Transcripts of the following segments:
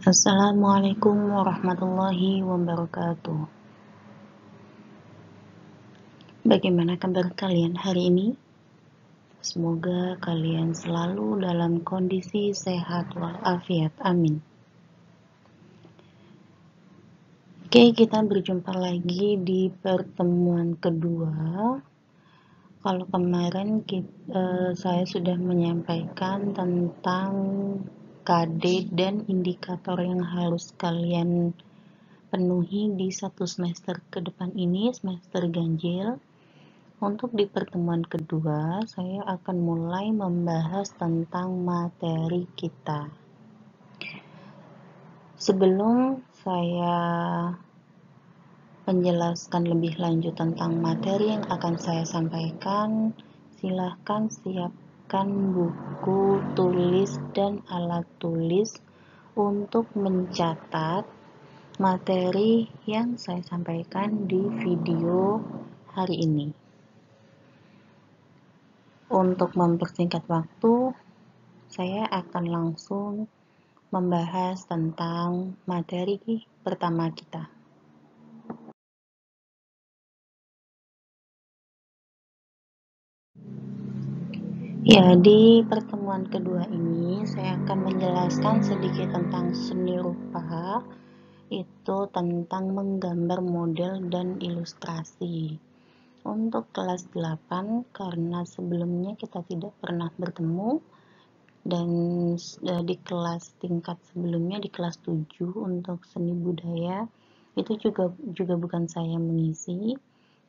Assalamualaikum warahmatullahi wabarakatuh. Bagaimana kabar kalian hari ini? Semoga kalian selalu dalam kondisi sehat walafiat. Amin. Oke, kita berjumpa lagi di pertemuan kedua. Kalau kemarin saya sudah menyampaikan tentang KD dan indikator yang harus kalian penuhi di satu semester ke depan ini, semester ganjil. Untuk di pertemuan kedua, saya akan mulai membahas tentang materi kita. Sebelum saya menjelaskan lebih lanjut tentang materi yang akan saya sampaikan, silahkan siapkan buku tulis dan alat tulis untuk mencatat materi yang saya sampaikan di video hari ini. Untuk mempersingkat waktu, saya akan langsung membahas tentang materi pertama kita. Ya, di pertemuan kedua ini saya akan menjelaskan sedikit tentang seni rupa, itu tentang menggambar model dan ilustrasi. Untuk kelas 8, karena sebelumnya kita tidak pernah bertemu, dan di kelas tingkat sebelumnya di kelas 7 untuk seni budaya itu juga bukan saya mengisi,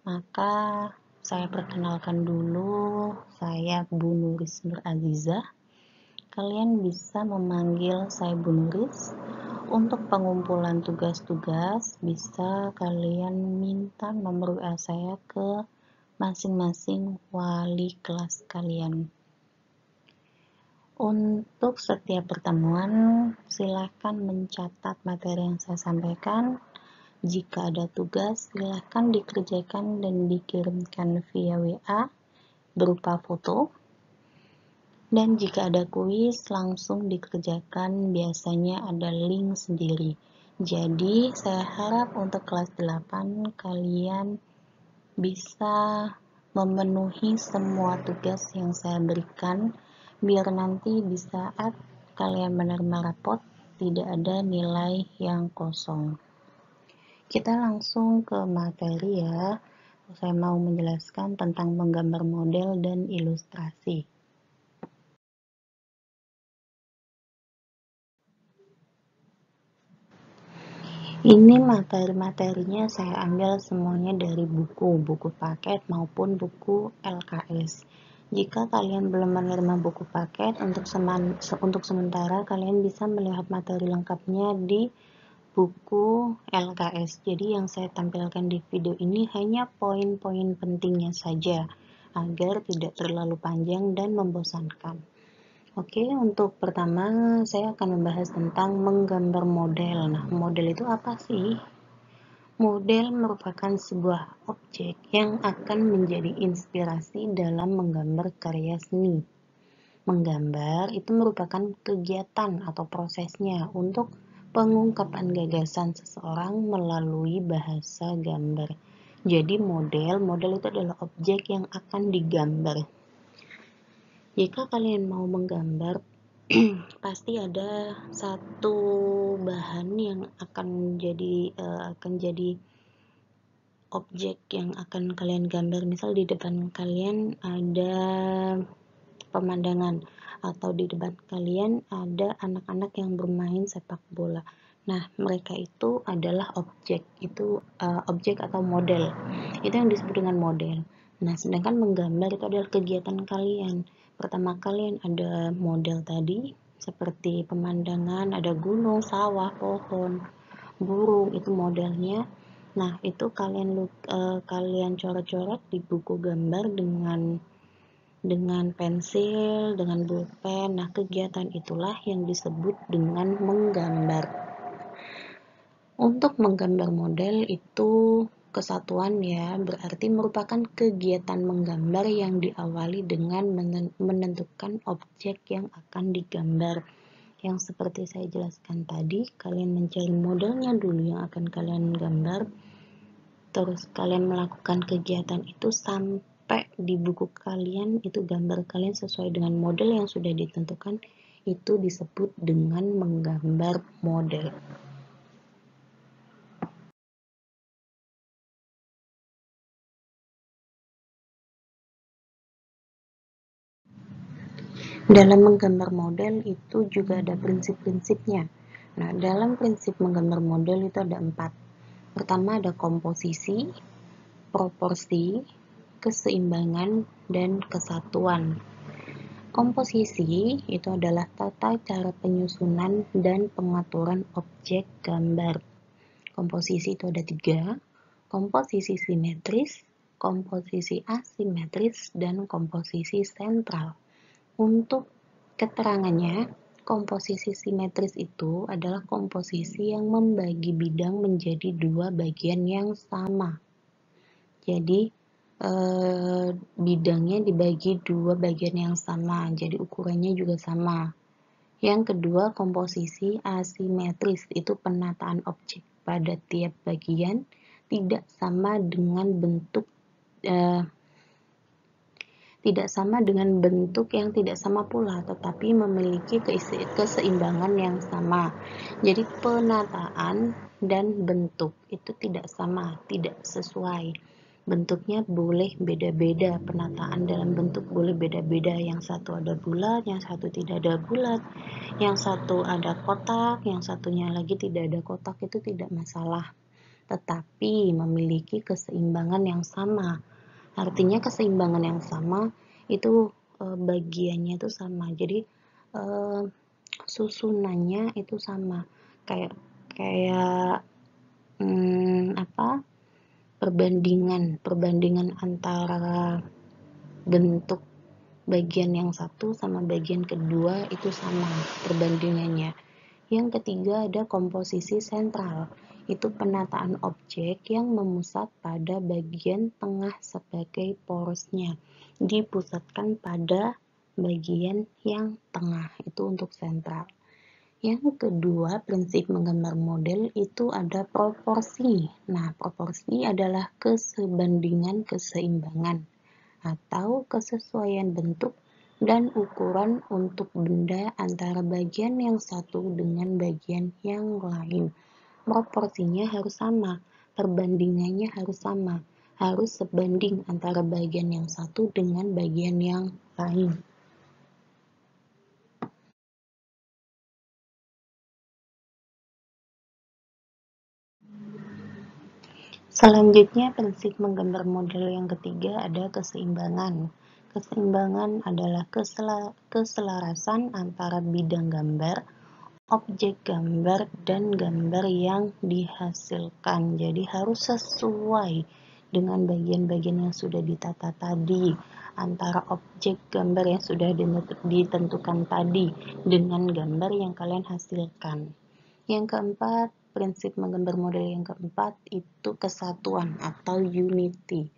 maka saya perkenalkan dulu, saya Bu Nuris Nur Azizah. Kalian bisa memanggil saya Bu Nuris. Untuk pengumpulan tugas-tugas bisa kalian minta nomor WA saya ke masing-masing wali kelas kalian. Untuk setiap pertemuan, silakan mencatat materi yang saya sampaikan. Jika ada tugas, silakan dikerjakan dan dikirimkan via WA berupa foto. Dan jika ada kuis, langsung dikerjakan, biasanya ada link sendiri. Jadi, saya harap untuk kelas 8 kalian bisa memenuhi semua tugas yang saya berikan, biar nanti di saat kalian menerima rapot tidak ada nilai yang kosong. Kita langsung ke materi ya. Saya mau menjelaskan tentang menggambar model dan ilustrasi. Ini materi-materinya saya ambil semuanya dari buku paket maupun buku LKS. Jika kalian belum menerima buku paket, untuk sementara kalian bisa melihat materi lengkapnya di buku LKS. Jadi yang saya tampilkan di video ini hanya poin-poin pentingnya saja, agar tidak terlalu panjang dan membosankan. Oke, untuk pertama saya akan membahas tentang menggambar model. Nah, model itu apa sih? Model merupakan sebuah objek yang akan menjadi inspirasi dalam menggambar karya seni. Menggambar itu merupakan kegiatan atau prosesnya untuk pengungkapan gagasan seseorang melalui bahasa gambar. Jadi model itu adalah objek yang akan digambar. Jika kalian mau menggambar, pasti ada satu bahan yang akan jadi objek yang akan kalian gambar. Misal di depan kalian ada pemandangan, atau di depan kalian ada anak-anak yang bermain sepak bola. Nah, mereka itu adalah objek, objek atau model. Itu yang disebut dengan model. Nah, sedangkan menggambar itu adalah kegiatan kalian. Pertama kalian ada model tadi, seperti pemandangan, ada gunung, sawah, pohon, burung, itu modelnya. Nah, itu kalian coret-coret di buku gambar dengan pensil, dengan pulpen. Nah, kegiatan itulah yang disebut dengan menggambar. Untuk menggambar model itu kesatuan ya, berarti merupakan kegiatan menggambar yang diawali dengan menentukan objek yang akan digambar. yang seperti saya jelaskan tadi, kalian mencari modelnya dulu yang akan kalian gambar, terus kalian melakukan kegiatan itu sampai di buku kalian itu gambar kalian sesuai dengan model yang sudah ditentukan, itu disebut dengan menggambar model. Dalam menggambar model itu juga ada prinsip-prinsipnya. Nah, dalam prinsip menggambar model itu ada 4. Pertama ada komposisi, proporsi, keseimbangan, dan kesatuan. Komposisi itu adalah tata cara penyusunan dan pengaturan objek gambar. Komposisi itu ada 3, komposisi simetris, komposisi asimetris, dan komposisi sentral. Untuk keterangannya, komposisi simetris itu adalah komposisi yang membagi bidang menjadi 2 bagian yang sama. Jadi bidangnya dibagi 2 bagian yang sama, jadi ukurannya juga sama. Yang kedua, komposisi asimetris, itu penataan objek pada tiap bagian tidak sama dengan bentuk yang tidak sama pula, tetapi memiliki keseimbangan yang sama. Jadi penataan dan bentuk itu tidak sama, tidak sesuai. Bentuknya boleh beda-beda, penataan dalam bentuk boleh beda-beda. Yang satu ada bulat, yang satu tidak ada bulat, yang satu ada kotak, yang satunya lagi tidak ada kotak, itu tidak masalah. Tetapi memiliki keseimbangan yang sama. Artinya keseimbangan yang sama itu bagiannya itu sama. Jadi susunannya itu sama. Kayak perbandingan antara bentuk bagian yang satu sama bagian kedua itu sama perbandingannya. Yang ketiga ada komposisi sentral, itu penataan objek yang memusat pada bagian tengah sebagai porosnya, dipusatkan pada bagian yang tengah, itu untuk sentral. Yang kedua, prinsip menggambar model itu ada proporsi. Nah, proporsi adalah kesebandingan keseimbangan atau kesesuaian bentuk dan ukuran untuk benda antara bagian yang satu dengan bagian yang lain. Proporsinya harus sama, perbandingannya harus sama, harus sebanding antara bagian yang satu dengan bagian yang lain. Selanjutnya, prinsip menggambar model yang ketiga ada keseimbangan. Keseimbangan adalah keselarasan antara bidang gambar, objek gambar, dan gambar yang dihasilkan. Jadi harus sesuai dengan bagian-bagian yang sudah ditata tadi, antara objek gambar yang sudah ditentukan tadi dengan gambar yang kalian hasilkan. Yang keempat, prinsip menggambar model yang keempat itu kesatuan atau unity.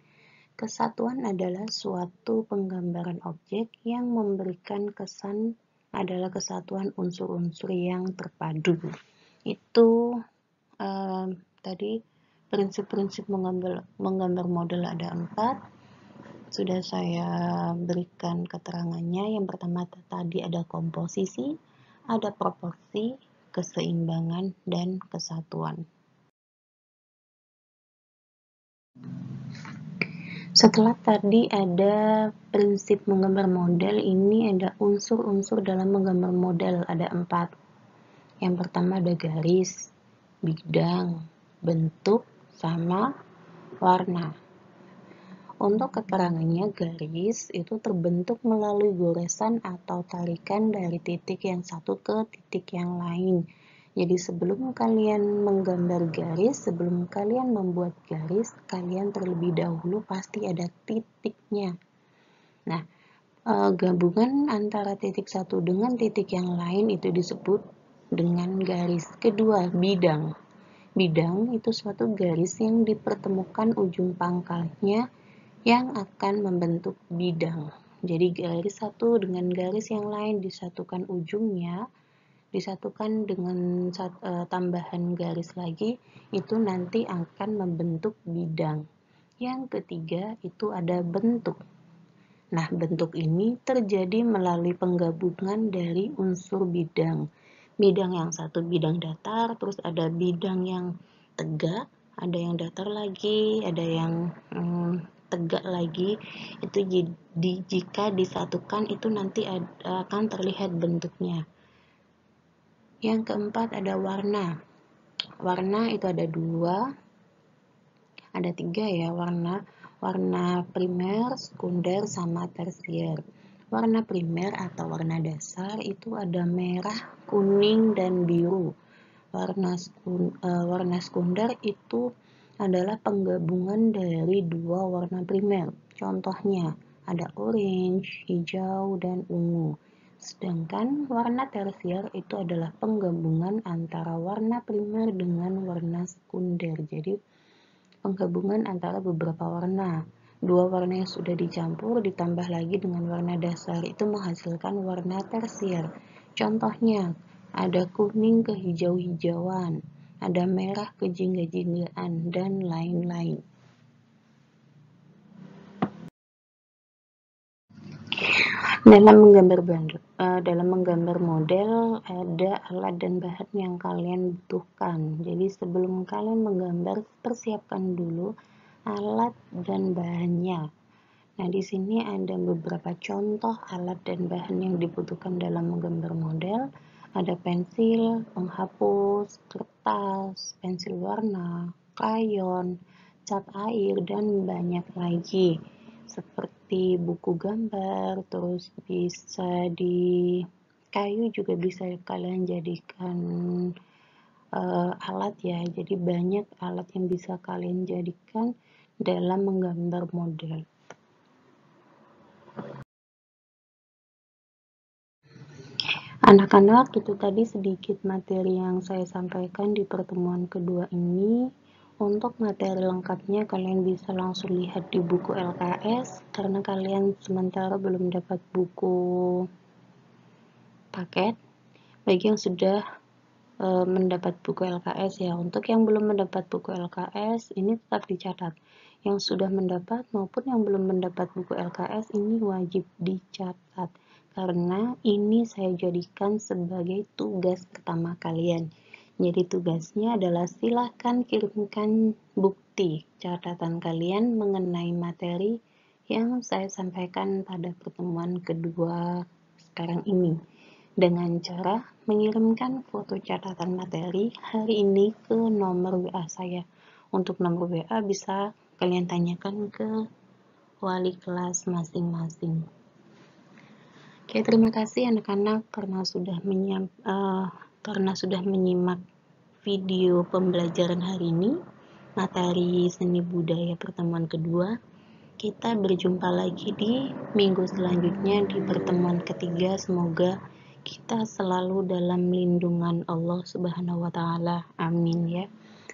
Kesatuan adalah suatu penggambaran objek yang memberikan kesan adalah kesatuan unsur-unsur yang terpadu. Itu tadi prinsip-prinsip menggambar model ada 4. Sudah saya berikan keterangannya. Yang pertama tadi ada komposisi, ada proporsi, keseimbangan, dan kesatuan. Setelah tadi ada prinsip menggambar model, ini ada unsur-unsur dalam menggambar model, ada 4. Yang pertama ada garis, bidang, bentuk, sama warna. Untuk keterangannya, garis itu terbentuk melalui goresan atau tarikan dari titik yang satu ke titik yang lain. Jadi sebelum kalian menggambar garis, sebelum kalian membuat garis, kalian terlebih dahulu pasti ada titiknya. Nah, gabungan antara titik satu dengan titik yang lain itu disebut dengan garis. Kedua, bidang. Bidang itu suatu garis yang dipertemukan ujung pangkalnya yang akan membentuk bidang. Jadi garis satu dengan garis yang lain disatukan ujungnya disatukan dengan tambahan garis lagi, itu nanti akan membentuk bidang. Yang ketiga itu ada bentuk. Nah, bentuk ini terjadi melalui penggabungan dari unsur bidang. Bidang yang satu bidang datar, terus ada bidang yang tegak, ada yang datar lagi, ada yang tegak lagi. Itu jika disatukan itu nanti akan terlihat bentuknya. Yang keempat ada warna. Warna itu ada tiga ya warna. Warna primer, sekunder, sama tersier. Warna primer atau warna dasar itu ada merah, kuning, dan biru. Warna sekunder itu adalah penggabungan dari dua warna primer. Contohnya ada orange, hijau, dan ungu. Sedangkan warna tersier itu adalah penggabungan antara warna primer dengan warna sekunder. Jadi penggabungan antara beberapa warna. Dua warna yang sudah dicampur ditambah lagi dengan warna dasar itu menghasilkan warna tersier. Contohnya ada kuning kehijau-hijauan, ada merah kejingga-jinggaan, dan lain-lain. Dalam menggambar model ada alat dan bahan yang kalian butuhkan. Jadi sebelum kalian menggambar, persiapkan dulu alat dan bahannya. Nah, di sini ada beberapa contoh alat dan bahan yang dibutuhkan dalam menggambar model. Ada pensil, penghapus, kertas, pensil warna, krayon, cat air, dan banyak lagi. Seperti buku gambar, terus bisa di kayu juga bisa kalian jadikan alat ya. Jadi banyak alat yang bisa kalian jadikan dalam menggambar model. Anak-anak, itu tadi sedikit materi yang saya sampaikan di pertemuan kedua ini. Untuk materi lengkapnya kalian bisa langsung lihat di buku LKS, karena kalian sementara belum dapat buku paket. Bagi yang sudah mendapat buku LKS ya, untuk yang belum mendapat buku LKS ini tetap dicatat. Yang sudah mendapat maupun yang belum mendapat buku LKS ini wajib dicatat, karena ini saya jadikan sebagai tugas pertama kalian. Jadi tugasnya adalah silahkan kirimkan bukti catatan kalian mengenai materi yang saya sampaikan pada pertemuan kedua sekarang ini, dengan cara mengirimkan foto catatan materi hari ini ke nomor WA saya. Untuk nomor WA bisa kalian tanyakan ke wali kelas masing-masing. Oke, terima kasih anak-anak karena sudah menyimak video pembelajaran hari ini, materi seni budaya pertemuan kedua. Kita berjumpa lagi di minggu selanjutnya di pertemuan ketiga. Semoga kita selalu dalam lindungan Allah Subhanahu wa Ta'ala. Amin ya.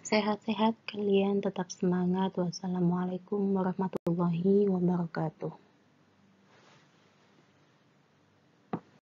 Sehat-sehat kalian, tetap semangat. Wassalamualaikum warahmatullahi wabarakatuh.